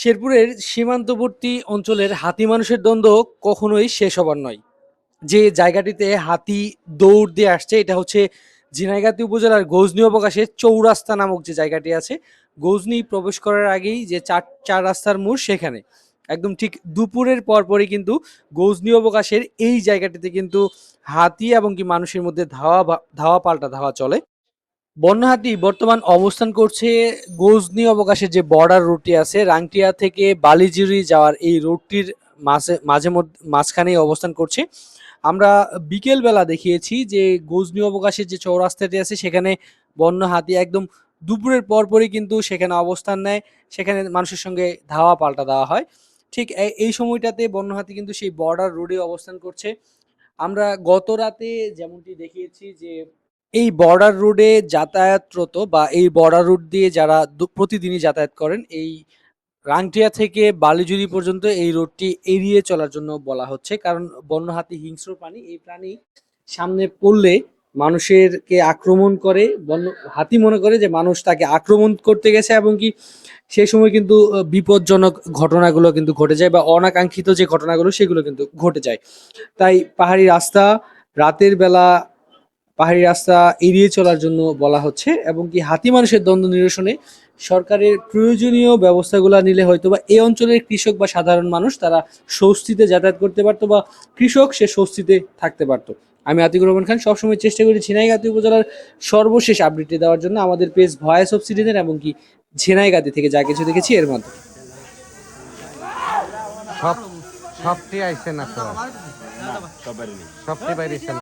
শেরপুরের সীমান্তবর্তী অঞ্চলের হাতি মানুষের দ্বন্দ্ব কখনোই শেষ হবার নয়। যে জায়গাটিতে হাতি দৌড় দিয়ে আসছে এটা হচ্ছে ঝিনাইগাতী উপজেলার গজনী অবকাশের চৌরাস্তা নামক যে জায়গাটি আছে। গজনী প্রবেশ করার আগেই যে চার চার রাস্তার মোড় সেখানে একদম ঠিক দুপুরের পরপরই কিন্তু গজনী অবকাশের এই জায়গাটিতে কিন্তু হাতি এবং কি মানুষের মধ্যে ধাওয়া পাল্টা ধাওয়া চলে। বন্যহাতি বর্তমান অবস্থান করছে গজনী অবকাশের যে বর্ডার রুটটি আছে রাংটিয়া থেকে বালিজুরি যাওয়ার এই রুটটির মাঝখানেই অবস্থান করছে। আমরা বিকেল বেলা দেখিয়েছি যে গজনী অবকাশের যে চৌরাস্তাটি আছে সেখানে বন্য হাতি একদম দুপুরের পরপরই কিন্তু সেখানে অবস্থান নেয়। সেখানে মানুষের সঙ্গে ধাওয়া পাল্টা দেওয়া হয়। ঠিক এই সময়টাতে বন্য হাতি কিন্তু সেই বর্ডার রোডে অবস্থান করছে। আমরা গত রাতে যেমনটি দেখিয়েছি যে এই বর্ডার রোডে যাতায়াতরত বা এই বর্ডার রুট দিয়ে যারা প্রতিদিনই যাতায়াত করেন এই রাংটিয়া থেকে বালিজুরি পর্যন্ত এই রোডটি এড়িয়ে চলার জন্য বলা হচ্ছে। কারণ বন্য হাতি হিংস্র প্রাণী। এই প্রাণী সামনে পড়লে মানুষেরকে আক্রমণ করে। হাতি মনে করে যে মানুষ তাকে আক্রমণ করতে গেছে এবং কি সেই সময় কিন্তু বিপজ্জনক ঘটনাগুলো কিন্তু ঘটে যায় বা অনাকাঙ্ক্ষিত যে ঘটনাগুলো সেগুলো কিন্তু ঘটে যায়। তাই পাহাড়ি রাস্তা রাতের বেলা পাহাড়ি রাস্তা এড়িয়ে চলার জন্য বলা হচ্ছে এবং কি হাতি মানুষের দ্বন্দ্ব নিরসনে সরকারের প্রয়োজনীয় ব্যবস্থাগুলো নিলে হয়তো বা এই অঞ্চলের কৃষক বা সাধারণ মানুষ তারা স্বস্তিতে যাতায়াত করতে পারতো বা কৃষক সে স্বস্তিতে থাকতে পারতো। আমি আতিকুর রহমান খান সবসময় চেষ্টা করি ঝিনাইগাতী উপজেলার সর্বশেষ আপডেটটি দেওয়ার জন্য। আমাদের পেজ ভয়েস অফ সিটিজেন এবং কি ঝিনাইগাতী থেকে যা কিছু দেখেছি এর মাধ্যমে। সব সবটি আইছে না তো, সবটি বাইরেছে।